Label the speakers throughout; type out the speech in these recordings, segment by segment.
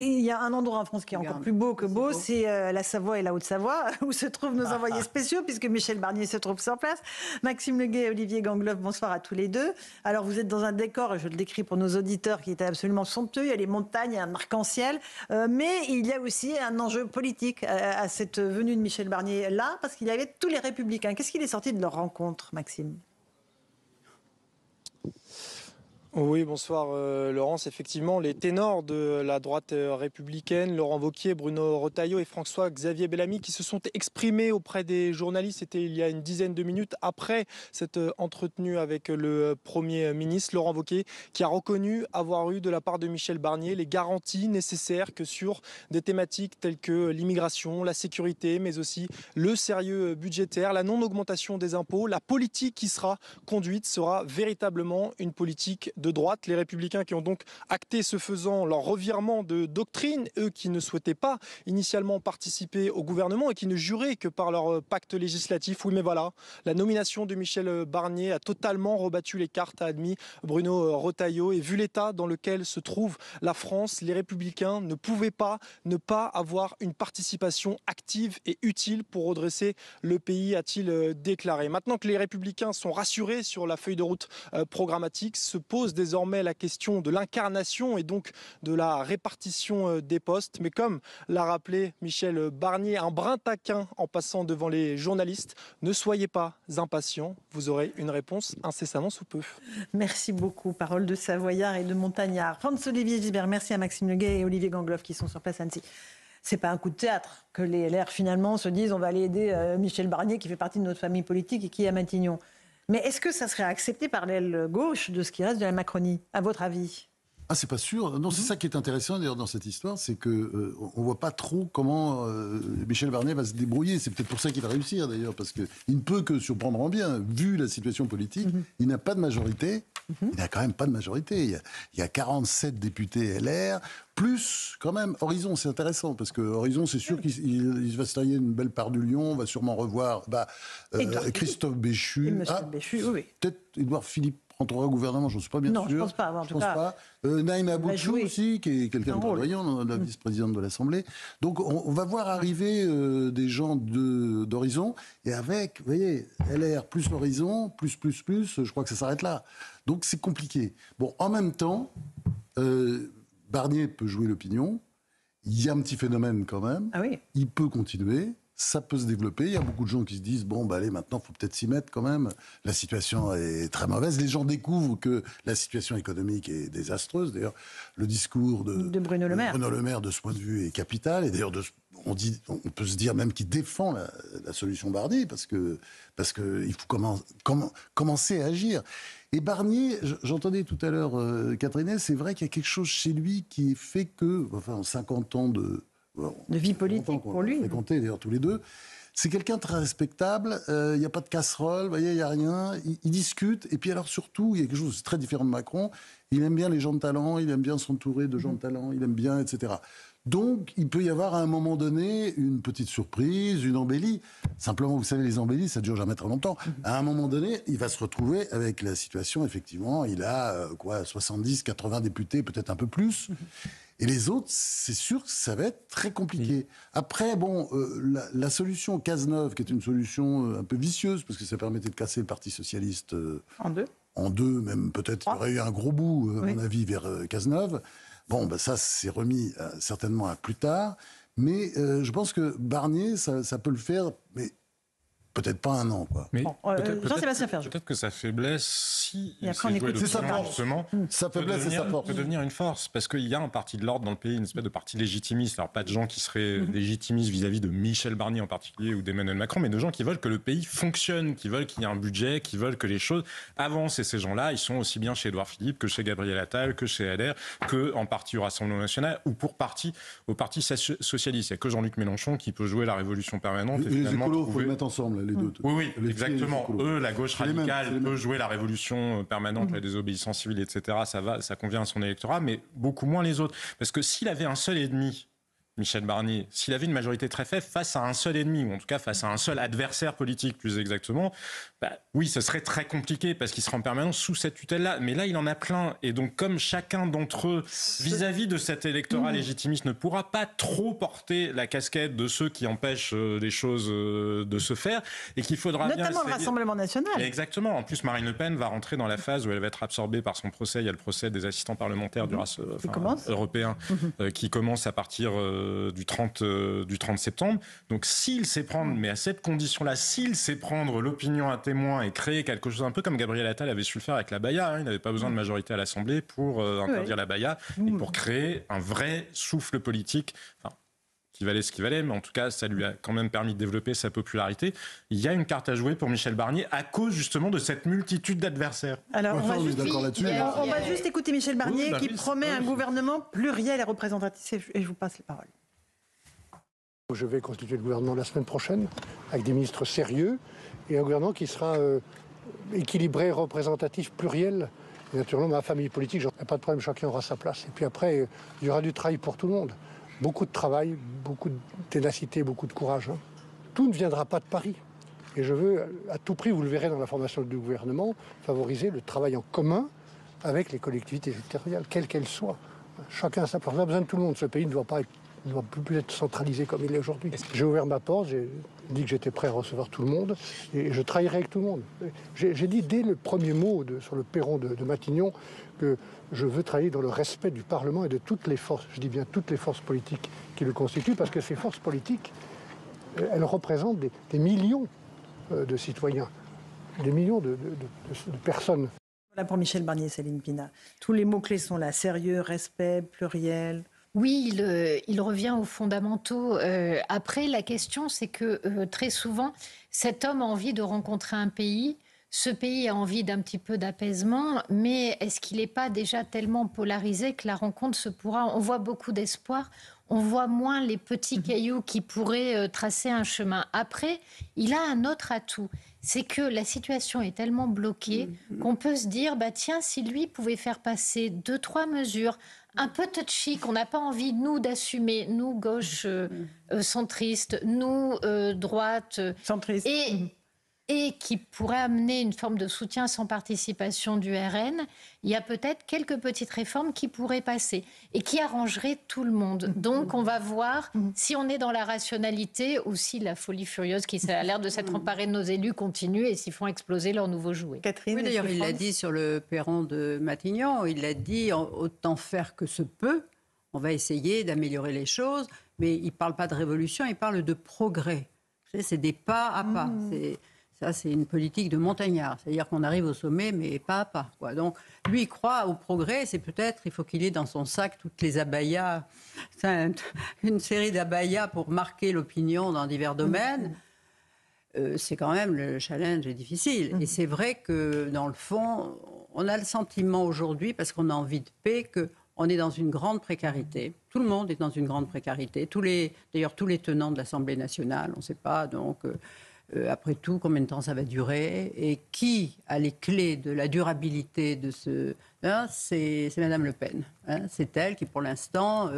Speaker 1: Il y a un endroit en France qui est encore plus beau que beau, c'est la Savoie et la Haute-Savoie, où se trouvent nos envoyés spéciaux, puisque Michel Barnier se trouve sur place. Maxime Leguet et Olivier Gangloff, bonsoir à tous les deux. Alors vous êtes dans un décor, et je le décris pour nos auditeurs, qui était absolument somptueux. Il y a les montagnes, il y a un arc-en-ciel, mais il y a aussi un enjeu politique à cette venue de Michel Barnier là, parce qu'il y avait tous les Républicains. Qu'est-ce qu'il est sorti de leur rencontre, Maxime ?
Speaker 2: Oui, bonsoir Laurence. Effectivement, les ténors de la droite républicaine, Laurent Wauquiez, Bruno Retailleau et François-Xavier Bellamy, qui se sont exprimés auprès des journalistes, c'était il y a une dizaine de minutes après cette entretenue avec le Premier ministre, Laurent Wauquiez, qui a reconnu avoir eu de la part de Michel Barnier les garanties nécessaires que sur des thématiques telles que l'immigration, la sécurité, mais aussi le sérieux budgétaire, la non-augmentation des impôts, la politique qui sera conduite sera véritablement une politique de droite. Les Républicains qui ont donc acté ce faisant leur revirement de doctrine, eux qui ne souhaitaient pas initialement participer au gouvernement et qui ne juraient que par leur pacte législatif. Oui, mais voilà, la nomination de Michel Barnier a totalement rebattu les cartes, a admis Bruno Retailleau. Et vu l'état dans lequel se trouve la France, les Républicains ne pouvaient pas ne pas avoir une participation active et utile pour redresser le pays, a-t-il déclaré. Maintenant que les Républicains sont rassurés sur la feuille de route programmatique, se pose désormais la question de l'incarnation et donc de la répartition des postes. Mais comme l'a rappelé Michel Barnier, un brin taquin en passant devant les journalistes, ne soyez pas impatients, vous aurez une réponse incessamment sous peu.
Speaker 1: Merci beaucoup. Parole de Savoyard et de Montagnard. Franz-Olivier Gisbert, merci à Maxime Leguet et Olivier Gangloff qui sont sur place à Annecy. C'est pas un coup de théâtre que les LR finalement se disent on va aller aider Michel Barnier qui fait partie de notre famille politique et qui est à Matignon. Mais est-ce que ça serait accepté par l'aile gauche de ce qui reste de la Macronie, à votre avis ?
Speaker 3: Ah, c'est pas sûr. Non, c'est ça qui est intéressant d'ailleurs dans cette histoire, c'est que on voit pas trop comment Michel Barnier va se débrouiller. C'est peut-être pour ça qu'il va réussir d'ailleurs, parce que il ne peut que surprendre en bien. Vu la situation politique, il n'a pas de majorité. Il n'a quand même pas de majorité. Il y a 47 députés LR, plus quand même Horizon. C'est intéressant parce que Horizon, c'est sûr qu'il va se tailler une belle part du lion. On va sûrement revoir Christophe Béchu.
Speaker 1: Béchu, oui.
Speaker 3: Peut-être Édouard Philippe rentrera au gouvernement, je ne suis pas bien sûr.
Speaker 1: Non, je ne pense pas. En tout cas,
Speaker 3: Naïma Bouchou aussi, qui est quelqu'un de prévoyant, la vice-présidente de l'Assemblée. Donc on va voir arriver des gens d'Horizon, et avec, vous voyez, LR plus Horizon, plus, je crois que ça s'arrête là. Donc c'est compliqué. Bon, en même temps, Barnier peut jouer l'opinion. Il y a un petit phénomène quand même.
Speaker 1: Ah oui.
Speaker 3: Il peut continuer. Ça peut se développer. Il y a beaucoup de gens qui se disent bon, bah allez, maintenant, il faut peut-être s'y mettre quand même. La situation est très mauvaise. Les gens découvrent que la situation économique est désastreuse. D'ailleurs, le discours de
Speaker 1: Bruno Le Maire.
Speaker 3: Bruno Le Maire, de ce point de vue, est capital. Et d'ailleurs, on peut se dire même qu'il défend la solution Barnier parce que il faut commencer à agir. Et Barnier, j'entendais tout à l'heure Catherine, c'est vrai qu'il y a quelque chose chez lui qui fait que, enfin, en 50 ans de
Speaker 1: vie politique pour lui.
Speaker 3: On a fréquenté d'ailleurs tous les deux. C'est quelqu'un de très respectable, il n'y a pas de casserole, vous voyez, il n'y a rien, il discute. Et puis alors surtout, il y a quelque chose de très différent de Macron, il aime bien les gens de talent, il aime bien s'entourer de gens de talent, il aime bien, etc. Donc, il peut y avoir à un moment donné une petite surprise, une embellie. Simplement, vous savez, les embellies, ça ne dure jamais très longtemps. À un moment donné, il va se retrouver avec la situation, effectivement, il a 70, 80 députés, peut-être un peu plus. Et les autres, c'est sûr que ça va être très compliqué. Après, bon, la solution Cazeneuve, qui est une solution un peu vicieuse, parce que ça permettait de casser le Parti socialiste en deux, même peut-être il y aurait eu un gros bout, à mon avis, vers Cazeneuve. Bon, ben ça, c'est remis certainement à plus tard. Mais je pense que Barnier, ça peut le faire, mais peut-être pas un an, quoi.
Speaker 4: Mais
Speaker 1: Jean-Sébastien Ferjou.
Speaker 4: Peut-être que sa faiblesse, si il
Speaker 1: après, on écoute.
Speaker 3: C'est sa force.
Speaker 4: justement,
Speaker 3: Sa faiblesse, c'est sa force.
Speaker 4: peut devenir une force. Parce qu'il y a un parti de l'ordre dans le pays, une espèce de parti légitimiste. Alors, pas de gens qui seraient légitimistes vis-à-vis de Michel Barnier en particulier ou d'Emmanuel Macron, mais de gens qui veulent que le pays fonctionne, qui veulent qu'il y ait un budget, qui veulent que les choses avancent. Et ces gens-là, ils sont aussi bien chez Édouard Philippe que chez Gabriel Attal, que chez LR, que en partie au Rassemblement national ou pour partie au Parti socialiste. Il n'y a que Jean-Luc Mélenchon qui peut jouer la révolution permanente.
Speaker 3: Et les écolos, il faut les mettre ensemble, les deux.
Speaker 4: Oui, exactement. Eux, la gauche radicale peut jouer la révolution permanente, la désobéissance civile, etc. Ça convient à son électorat, mais beaucoup moins les autres. Parce que s'il avait un seul ennemi, Michel Barnier, s'il avait une majorité très faible face à un seul ennemi, ou en tout cas face à un seul adversaire politique plus exactement, oui, ce serait très compliqué parce qu'il serait en permanence sous cette tutelle-là. Mais là, il en a plein. Et donc, comme chacun d'entre eux, vis-à-vis de cet électorat légitimiste, ne pourra pas trop porter la casquette de ceux qui empêchent les choses de se faire, et qu'il faudra
Speaker 1: notamment le Rassemblement national.
Speaker 4: Exactement. En plus, Marine Le Pen va rentrer dans la phase où elle va être absorbée par son procès. Il y a le procès des assistants parlementaires européens qui commence à partir du 30 septembre. Donc s'il sait prendre, mais à cette condition-là, s'il sait prendre l'opinion à témoin et créer quelque chose un peu comme Gabriel Attal avait su le faire avec la baya, il n'avait pas besoin de majorité à l'Assemblée pour interdire la baya, et pour créer un vrai souffle politique, qui valait ce qu'il valait, mais en tout cas, ça lui a quand même permis de développer sa popularité. Il y a une carte à jouer pour Michel Barnier à cause justement de cette multitude d'adversaires.
Speaker 1: Alors, on va
Speaker 3: va
Speaker 1: juste écouter Michel Barnier qui promet un gouvernement pluriel et représentatif. Et je vous passe la parole.
Speaker 5: Je vais constituer le gouvernement la semaine prochaine avec des ministres sérieux et un gouvernement qui sera équilibré, représentatif, pluriel. Et naturellement, ma famille politique, il n'y a pas de problème, chacun aura sa place. Et puis après, il y aura du travail pour tout le monde. Beaucoup de travail, beaucoup de ténacité, beaucoup de courage. Tout ne viendra pas de Paris. Et je veux, à tout prix, vous le verrez dans la formation du gouvernement, favoriser le travail en commun avec les collectivités territoriales, quelles qu'elles soient. Chacun a sa place. On a besoin de tout le monde. Ce pays ne doit plus être centralisé comme il est aujourd'hui. J'ai ouvert ma porte, j'ai dit que j'étais prêt à recevoir tout le monde et je travaillerai avec tout le monde. J'ai dit dès le premier mot sur le perron de Matignon que je veux travailler dans le respect du Parlement et de toutes les forces, je dis bien toutes les forces politiques qui le constituent, parce que ces forces politiques, elles représentent des millions de citoyens, des millions de personnes.
Speaker 1: Voilà pour Michel Barnier, Céline Pina. Tous les mots-clés sont là, sérieux, respect, pluriel.
Speaker 6: Oui, il revient aux fondamentaux. Après, la question, c'est que très souvent, cet homme a envie de rencontrer un pays. Ce pays a envie d'un petit peu d'apaisement, mais est-ce qu'il n'est pas déjà tellement polarisé que la rencontre se pourra? On voit beaucoup d'espoir, on voit moins les petits cailloux qui pourraient tracer un chemin. Après, il a un autre atout, c'est que la situation est tellement bloquée qu'on peut se dire, tiens, si lui pouvait faire passer 2-3 mesures un peu touchy, qu'on n'a pas envie, nous, d'assumer, nous, gauche centristes, nous, droite,
Speaker 1: centristes,
Speaker 6: et qui pourrait amener une forme de soutien sans participation du RN, il y a peut-être quelques petites réformes qui pourraient passer et qui arrangeraient tout le monde. Donc on va voir si on est dans la rationalité ou si la folie furieuse qui a l'air de s'être emparée de nos élus continue et s'ils font exploser leurs nouveaux jouets.
Speaker 1: Catherine,
Speaker 7: oui, d'ailleurs, il l'a dit sur le perron de Matignon, il l'a dit autant faire que se peut, on va essayer d'améliorer les choses, mais il ne parle pas de révolution, il parle de progrès. Vous savez, c'est des pas à pas. Ça, c'est une politique de montagnard. C'est-à-dire qu'on arrive au sommet, mais pas à pas, quoi. Donc, lui, il croit au progrès. C'est peut-être, il faut qu'il ait dans son sac toutes les abayas, une série d'abayas pour marquer l'opinion dans divers domaines. C'est quand même, le challenge est difficile. Et c'est vrai que, dans le fond, on a le sentiment aujourd'hui, parce qu'on a envie de paix, qu'on est dans une grande précarité. Tout le monde est dans une grande précarité. D'ailleurs, tous les tenants de l'Assemblée nationale, on ne sait pas, donc... après tout, combien de temps ça va durer et qui a les clés de la durabilité de ce... c'est Madame Le Pen. C'est elle qui, pour l'instant,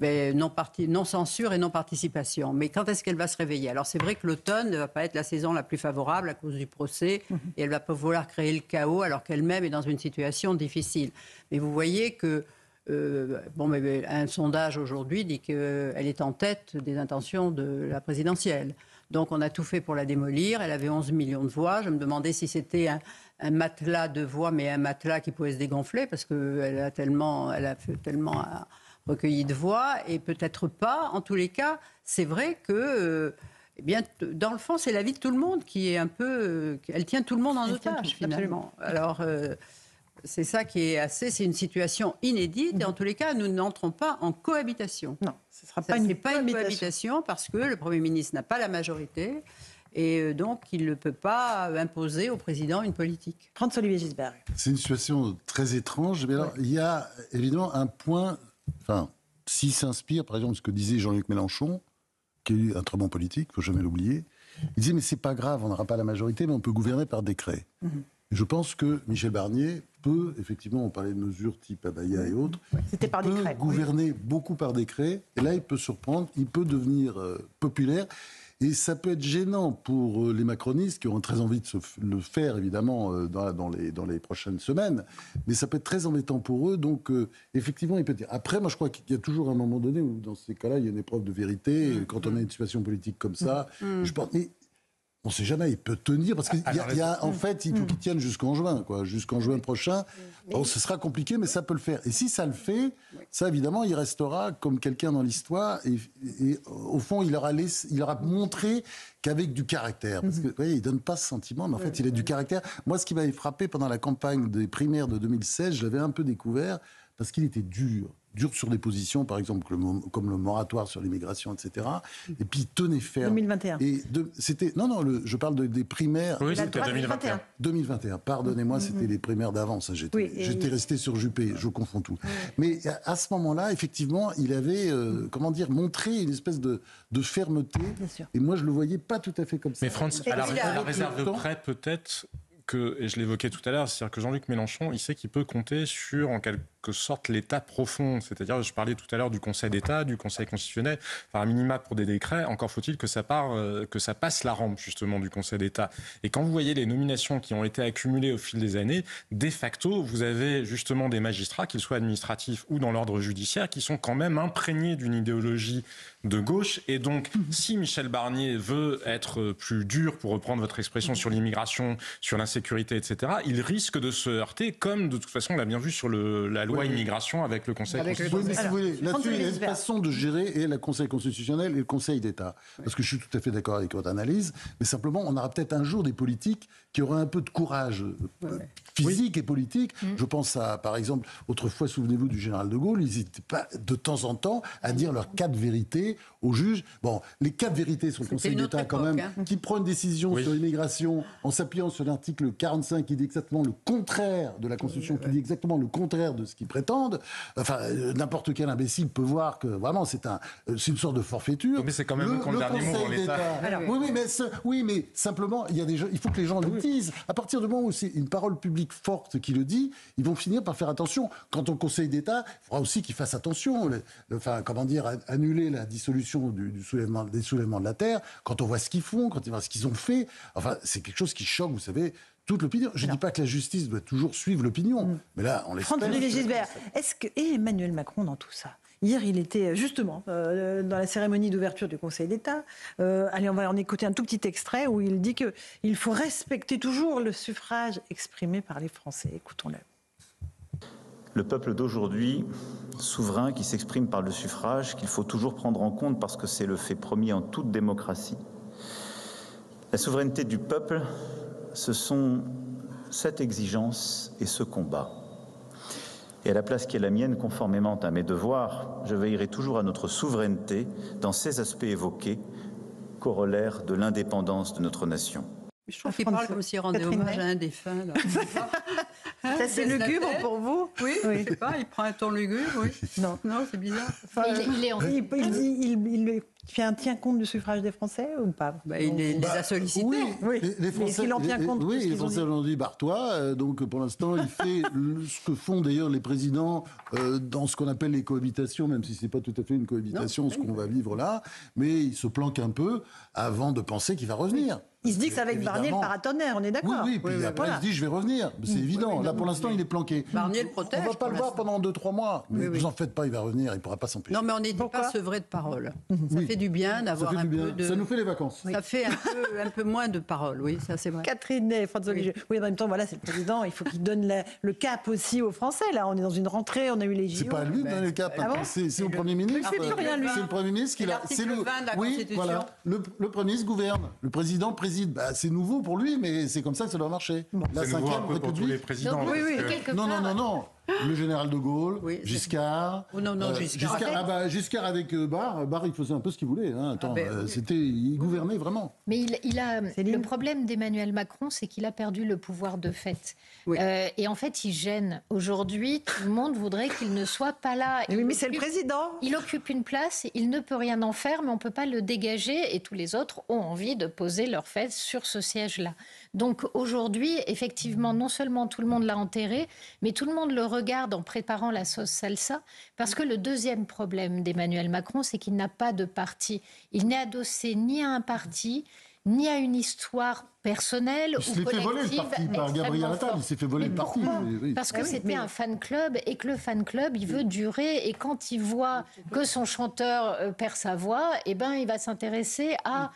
Speaker 7: non censure et non participation. Mais quand est-ce qu'elle va se réveiller? Alors, c'est vrai que l'automne ne va pas être la saison la plus favorable à cause du procès et elle va pas vouloir créer le chaos alors qu'elle-même est dans une situation difficile. Mais vous voyez que un sondage aujourd'hui dit qu'elle est en tête des intentions de la présidentielle. Donc on a tout fait pour la démolir. Elle avait 11 millions de voix. Je me demandais si c'était un matelas de voix, mais un matelas qui pouvait se dégonfler parce qu'elle a tellement recueilli de voix. Et peut-être pas. En tous les cas, c'est vrai que... dans le fond, c'est la vie de tout le monde qui est un peu... elle tient tout le monde en otage, finalement. Alors... c'est ça qui est c'est une situation inédite et en tous les cas, nous n'entrons pas en cohabitation.
Speaker 1: Non, ce ne sera pas une
Speaker 7: cohabitation parce que le Premier ministre n'a pas la majorité et donc il ne peut pas imposer au président une politique.
Speaker 1: François-Olivier Gisbert.
Speaker 3: C'est une situation très étrange, mais alors, il y a évidemment un point, s'il s'inspire par exemple de ce que disait Jean-Luc Mélenchon, qui est un très bon politique, il ne faut jamais l'oublier, il disait mais c'est pas grave, on n'aura pas la majorité, mais on peut gouverner par décret. Et je pense que Michel Barnier peut, effectivement, on parlait de mesures type Abaya et autres,
Speaker 1: C'était par
Speaker 3: peut
Speaker 1: décret.
Speaker 3: gouverner beaucoup par décret. Et là, il peut surprendre, il peut devenir populaire. Et ça peut être gênant pour les macronistes qui auront très envie de le faire, évidemment, dans les prochaines semaines. Mais ça peut être très embêtant pour eux. Donc, effectivement, il peut dire. Après, moi, je crois qu'il y a toujours un moment donné où, dans ces cas-là, il y a une épreuve de vérité. Quand on a une situation politique comme ça, je pense... Mais on ne sait jamais, il peut tenir, parce en fait, il faut qu'il tienne jusqu'en juin, quoi. Jusqu'en juin prochain. Bon, ce sera compliqué, mais ça peut le faire. Et si ça le fait, ça, évidemment, il restera comme quelqu'un dans l'histoire. Et au fond, il aura montré qu'avec du caractère. Parce que, vous voyez, il ne donne pas ce sentiment, mais en fait, il a du caractère. Moi, ce qui m'avait frappé pendant la campagne des primaires de 2016, je l'avais un peu découvert, parce qu'il était dur sur des positions, par exemple, comme le moratoire sur l'immigration, etc. Et puis, il tenait ferme.
Speaker 1: 2021.
Speaker 3: Je parle des primaires.
Speaker 4: Oui, c'était 2021.
Speaker 3: 2021, pardonnez-moi, c'était les primaires d'avant. J'étais resté sur Juppé, je confonds tout. Mais à ce moment-là, effectivement, il avait, montré une espèce de fermeté. Et moi, je le voyais pas tout à fait comme ça.
Speaker 4: Mais France, à la réserve près, peut-être... et je l'évoquais tout à l'heure, c'est-à-dire que Jean-Luc Mélenchon, il sait qu'il peut compter sur, en quelque sorte, l'État profond. C'est-à-dire, je parlais tout à l'heure du Conseil d'État, du Conseil constitutionnel, enfin, un minima pour des décrets, encore faut-il que ça passe la rampe, justement, du Conseil d'État. Et quand vous voyez les nominations qui ont été accumulées au fil des années, de facto, vous avez justement des magistrats, qu'ils soient administratifs ou dans l'ordre judiciaire, qui sont quand même imprégnés d'une idéologie de gauche. Et donc, si Michel Barnier veut être plus dur, pour reprendre votre expression, sur l'immigration, sur l'insécurité, etc., il risque de se heurter, comme de toute façon on l'a bien vu sur la loi immigration avec le Conseil constitutionnel.
Speaker 3: Mais si vous voulez, là-dessus, il y a une façon de gérer et le Conseil constitutionnel et le Conseil d'État. Parce que je suis tout à fait d'accord avec votre analyse, mais simplement, on aura peut-être un jour des politiques qui auraient un peu de courage physique et politique. Je pense à, par exemple, autrefois, souvenez-vous du général de Gaulle, ils n'étaient pas de temps en temps à dire leurs 4 vérités aux juges. Bon, les 4 vérités sur le Conseil d'État, quand même, qui prend une décision sur l'immigration en s'appuyant sur l'article 45 qui dit exactement le contraire de la Constitution, qui dit exactement le contraire de ce qu'ils prétendent. Enfin, n'importe quel imbécile peut voir que vraiment c'est une sorte de forfaiture.
Speaker 4: Mais c'est quand même le dernier mot dans l'État.
Speaker 3: Oui, mais simplement, il faut que les gens le disent. À partir du moment où c'est une parole publique forte qui le dit, ils vont finir par faire attention. Quant au Conseil d'État, il faudra aussi qu'ils fassent attention. Annuler la dissolution des soulèvements de la Terre, quand on voit ce qu'ils font, quand on voit ce qu'ils ont fait, enfin, c'est quelque chose qui choque, vous savez, toute l'opinion. Je ne dis pas que la justice doit toujours suivre l'opinion, mais là, on l'espère.
Speaker 1: Franck Gisbert, est-ce que Emmanuel Macron dans tout ça? Hier, il était justement dans la cérémonie d'ouverture du Conseil d'État. Allez, on va en écouter un tout petit extrait où il dit qu'il faut respecter toujours le suffrage exprimé par les Français. Écoutons-le.
Speaker 8: Le peuple d'aujourd'hui, souverain, qui s'exprime par le suffrage, qu'il faut toujours prendre en compte parce que c'est le fait premier en toute démocratie. La souveraineté du peuple, ce sont cette exigence et ce combat. Et à la place qui est la mienne, conformément à mes devoirs, je veillerai toujours à notre souveraineté dans ces aspects évoqués, corollaires de l'indépendance de notre nation.
Speaker 7: Je trouve qu'il parle comme s'il rendait hommage à un défunt.
Speaker 1: Ça, c'est lugubre pour vous?
Speaker 7: Oui, je ne sais pas, il prend un ton lugubre, oui. Non, c'est bizarre.
Speaker 6: Enfin,
Speaker 1: il tient compte du suffrage des Français ou pas?
Speaker 7: Il les a sollicités.
Speaker 3: Oui. Les Français,
Speaker 1: il en tient compte.
Speaker 3: Oui, les Français l'ont dit, barre-toi. Donc, pour l'instant, il fait ce que font d'ailleurs les présidents dans ce qu'on appelle les cohabitations, même si ce n'est pas tout à fait une cohabitation, ce qu'on va vivre là. Mais il se planque un peu avant de penser qu'il va revenir.
Speaker 1: Il se dit que c'est avec Barnier le paratonnerre, on est d'accord?
Speaker 3: Oui, puis après il se dit je vais revenir. C'est évident. Là pour l'instant il est planqué.
Speaker 7: Barnier le protège.
Speaker 3: On ne va pas le voir pendant 2-3 mois. Mais vous en faites pas, il va revenir, il ne pourra pas s'empêcher.
Speaker 7: Non mais on n'est pas sevré de parole. Ça fait du bien d'avoir un peu de...
Speaker 3: Ça nous fait les vacances.
Speaker 7: Ça fait un peu moins de paroles, oui, ça c'est vrai.
Speaker 1: Catherine et François Olivier. Oui, en même temps, voilà, c'est le président, il faut qu'il donne le cap aussi aux Français. Là, on est dans une rentrée, on a eu les JO.
Speaker 3: C'est pas à lui de donner le cap, c'est au Premier ministre.
Speaker 1: Il ne fait plus rien, lui.
Speaker 3: C'est le Premier ministre qui l'a...
Speaker 7: C'est l'article 20 de la Constitution.
Speaker 3: Voilà. Le Premier ministre gouverne. Le président préside. C'est nouveau pour lui, mais c'est comme ça que ça doit marcher.
Speaker 4: La 5e République. Pour tous les présidents.
Speaker 3: Non. Le général de Gaulle,
Speaker 7: Oui,
Speaker 3: Giscard.
Speaker 7: Oh non, non, Giscard.
Speaker 3: Giscard avec Barre. Barre, il faisait un peu ce qu'il voulait. Hein. Attends, il gouvernait vraiment.
Speaker 6: Mais le problème d'Emmanuel Macron, c'est qu'il a perdu le pouvoir de fait.
Speaker 7: Oui.
Speaker 6: Et en fait, il gêne. Aujourd'hui, tout le monde voudrait qu'il ne soit pas là.
Speaker 1: Oui, mais c'est le président.
Speaker 6: Il occupe une place, il ne peut rien en faire, mais on ne peut pas le dégager. Et tous les autres ont envie de poser leurs fesses sur ce siège-là. Donc aujourd'hui, effectivement, non seulement tout le monde l'a enterré, mais tout le monde le regarde en préparant la sauce salsa. Parce que le deuxième problème d'Emmanuel Macron, c'est qu'il n'a pas de parti. Il n'est adossé ni à un parti, ni à une histoire personnelle
Speaker 3: Il
Speaker 6: ou
Speaker 3: s'est fait voler le
Speaker 6: collective
Speaker 3: parti par Gabriel Attal.
Speaker 6: forte.
Speaker 3: Il s'est fait voler
Speaker 6: Mais
Speaker 3: le parti.
Speaker 6: pourquoi ?
Speaker 3: Oui.
Speaker 6: Parce que c'était un fan club et que le fan club, il veut durer. Et quand il voit que son chanteur perd sa voix, eh ben, il va s'intéresser à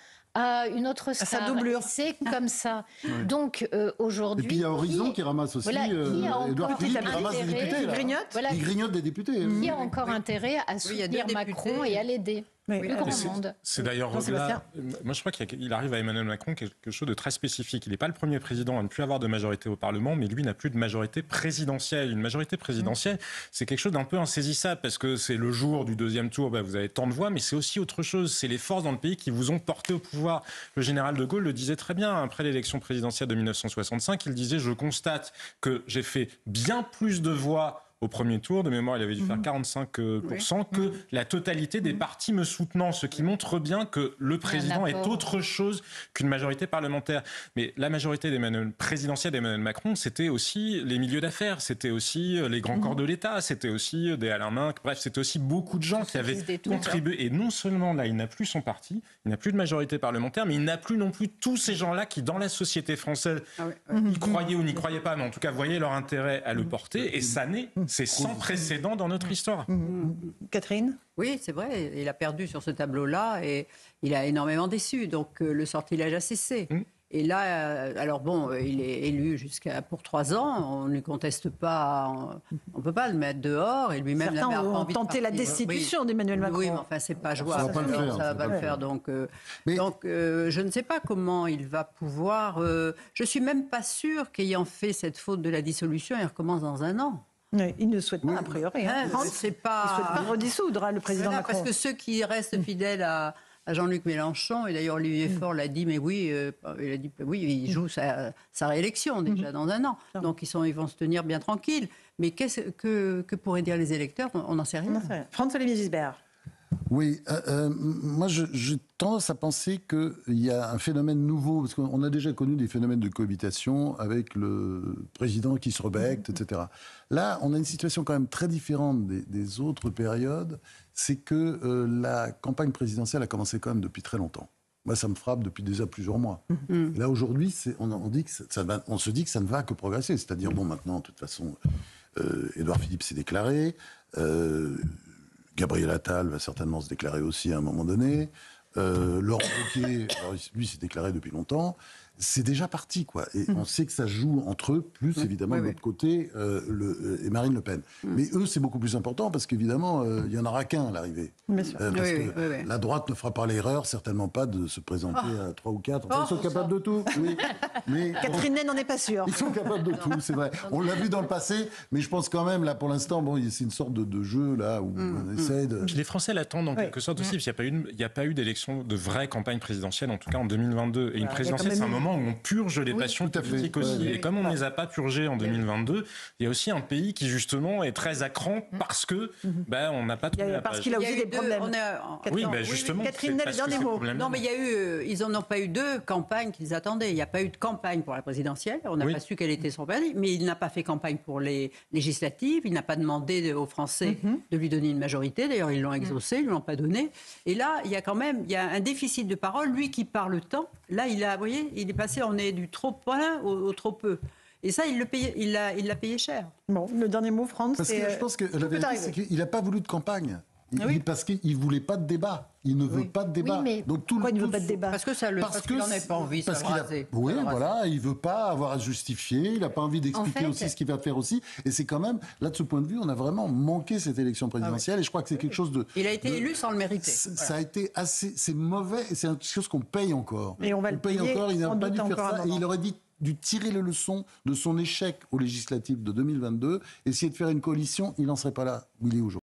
Speaker 6: une autre star.
Speaker 1: sa doublure.
Speaker 6: C'est comme ça. Donc aujourd'hui...
Speaker 3: Et puis il y a Horizon qui ramasse aussi.
Speaker 6: Voilà, qui a
Speaker 3: Édouard
Speaker 6: encore
Speaker 3: Philippe qui ramasse des
Speaker 6: intérêt-
Speaker 3: députés.
Speaker 1: Il
Speaker 3: là.
Speaker 1: grignote.
Speaker 6: Voilà,
Speaker 3: Il grignote des députés.
Speaker 6: qui a encore intérêt à
Speaker 7: il y a deux
Speaker 6: soutenir
Speaker 7: députés.
Speaker 6: Macron et à l'aider.
Speaker 1: Oui,
Speaker 6: Plus
Speaker 1: oui,
Speaker 6: grand
Speaker 4: c'est-
Speaker 6: monde.
Speaker 4: C'est d'ailleurs
Speaker 1: Jean-Sébastien.
Speaker 4: au-delà. Moi, je crois qu'il arrive à Emmanuel Macron quelque chose de très spécifique. Il n'est pas le premier président à ne plus avoir de majorité au Parlement, mais lui n'a plus de majorité présidentielle. Une majorité présidentielle, c'est quelque chose d'un peu insaisissable parce que c'est le jour du deuxième tour, vous avez tant de voix, mais c'est aussi autre chose. C'est les forces dans le pays qui vous ont porté au pouvoir. Le général de Gaulle le disait très bien après l'élection présidentielle de 1965. Il disait « Je constate que j'ai fait bien plus de voix au premier tour, de mémoire, il avait dû faire 45% que la totalité des partis me soutenant, ce qui montre bien que le président est autre chose qu'une majorité parlementaire. Mais la majorité présidentielle d'Emmanuel Macron, c'était aussi les milieux d'affaires, c'était aussi les grands corps de l'État, c'était aussi des Alain Minc, bref, c'était aussi beaucoup de gens qui avaient contribué. Et non seulement là, il n'a plus son parti, il n'a plus de majorité parlementaire, mais il n'a plus non plus tous ces gens-là qui, dans la société française, y croyaient ou n'y croyaient pas, mais en tout cas voyaient leur intérêt à le porter. Et ça c'est sans précédent dans notre histoire.
Speaker 1: Catherine ?
Speaker 7: Oui, c'est vrai, il a perdu sur ce tableau-là et il a énormément déçu. Donc le sortilège a cessé. Et là, alors bon, il est élu pour 3 ans, on ne lui conteste pas, on ne peut pas le mettre dehors, et lui-même
Speaker 1: Certains
Speaker 7: n'avait pas
Speaker 1: ont
Speaker 7: envie de
Speaker 1: tenté la
Speaker 7: partir.
Speaker 1: destitution d'Emmanuel Macron.
Speaker 7: Oui, mais enfin, c'est pas jouable,
Speaker 3: Ça
Speaker 7: ça va pas le faire. Donc, je ne sais pas comment il va pouvoir... je suis même pas sûre qu'ayant fait cette faute de la dissolution, il recommence dans 1 an.
Speaker 1: Oui, il ne souhaite pas, a priori. Hein.
Speaker 7: Je sais pas...
Speaker 1: Il ne souhaite pas redissoudre, hein, le président
Speaker 7: Voilà,
Speaker 1: Macron.
Speaker 7: parce que ceux qui restent fidèles à Jean-Luc Mélenchon, et d'ailleurs Olivier Faure l'a dit, mais oui, il a dit, oui, il joue sa réélection déjà dans 1 an. Donc ils vont se tenir bien tranquilles. Mais qu'est-ce que pourraient dire les électeurs ? On n'en sait rien.
Speaker 1: François-Olivier Gisbert.
Speaker 3: Oui, moi j'ai tendance à penser qu'il y a un phénomène nouveau, parce qu'on a déjà connu des phénomènes de cohabitation avec le président qui se rebecte, etc. Là, on a une situation quand même très différente des autres périodes, c'est que la campagne présidentielle a commencé quand même depuis très longtemps. Moi, ça me frappe depuis déjà plusieurs mois. Et là, aujourd'hui, on se dit que ça ne va que progresser. C'est-à-dire, bon, maintenant, de toute façon, Édouard Philippe s'est déclaré, Gabriel Attal va certainement se déclarer aussi à un moment donné. Laurent Wauquiez, lui, s'est déclaré depuis longtemps. C'est déjà parti, quoi. Et on sait que ça joue entre eux, plus évidemment de l'autre côté, et Marine Le Pen. Mais eux, c'est beaucoup plus important parce qu'évidemment, il n'y en aura qu'un à l'arrivée. Parce que la droite ne fera pas l'erreur, certainement pas, de se présenter à 3 ou 4. Enfin, ils sont capables de tout. Oui. Mais,
Speaker 1: Catherine Ney n'en est pas sûre.
Speaker 3: Ils sont capables de tout, c'est vrai. On l'a vu dans le passé, mais je pense quand même, là, pour l'instant, bon, c'est une sorte de jeu, là, où on essaie de...
Speaker 4: Puis les Français l'attendent en quelque sorte aussi, parce qu'il n'y a pas eu d'élection de vraie campagne présidentielle, en tout cas en 2022. Et une présidentielle, c'est un moment où on purge les passions politiques aussi. Et comme on ne les a pas purgées en 2022, il y a aussi un pays qui, justement, est très à cran parce que on n'a pas trouvé la page.
Speaker 1: Parce qu'il a aussi des problèmes.
Speaker 4: Oui, justement.
Speaker 1: Catherine Ney, le dernier mot.
Speaker 7: Non, mais il y a eu, ils n'en ont pas eu 2 campagnes qu'ils attendaient. Il n'y a pas eu de campagne pour la présidentielle. On n'a pas su quel était son parti. Mais il n'a pas fait campagne pour les législatives. Il n'a pas demandé aux Français de lui donner une majorité. D'ailleurs, ils l'ont exaucé, ils ne l'ont pas donné. Et là, il y a quand même un déficit de parole. Lui qui parle tant, là, vous voyez, il est passé, on est du trop plein au trop peu. Et ça, il l'a payé cher.
Speaker 1: Bon, le dernier mot, France.
Speaker 3: Parce que je pense que la vérité, c'est qu'il n'a pas voulu de campagne. Parce qu'il ne voulait pas de débat. Il ne veut pas de débat.
Speaker 1: Oui, mais
Speaker 3: donc,
Speaker 1: pourquoi il ne veut pas de débat ?
Speaker 7: Parce qu'il n'en a pas envie, ça le raser.
Speaker 3: Oui, voilà, il ne veut pas avoir à justifier, il n'a pas envie d'expliquer aussi ce qu'il va faire aussi. Et c'est quand même, là, de ce point de vue, on a vraiment manqué cette élection présidentielle. Et je crois que c'est quelque chose de...
Speaker 7: Il a été élu sans le mériter.
Speaker 3: Ça a été assez... C'est mauvais et c'est quelque chose qu'on paye encore.
Speaker 1: Et on va le payer
Speaker 3: paye encore, il n'a pas dû faire ça. Et il aurait dit dû tirer les leçons de son échec aux législatives de 2022, essayer de faire une coalition, il n'en serait pas là où il est aujourd'hui.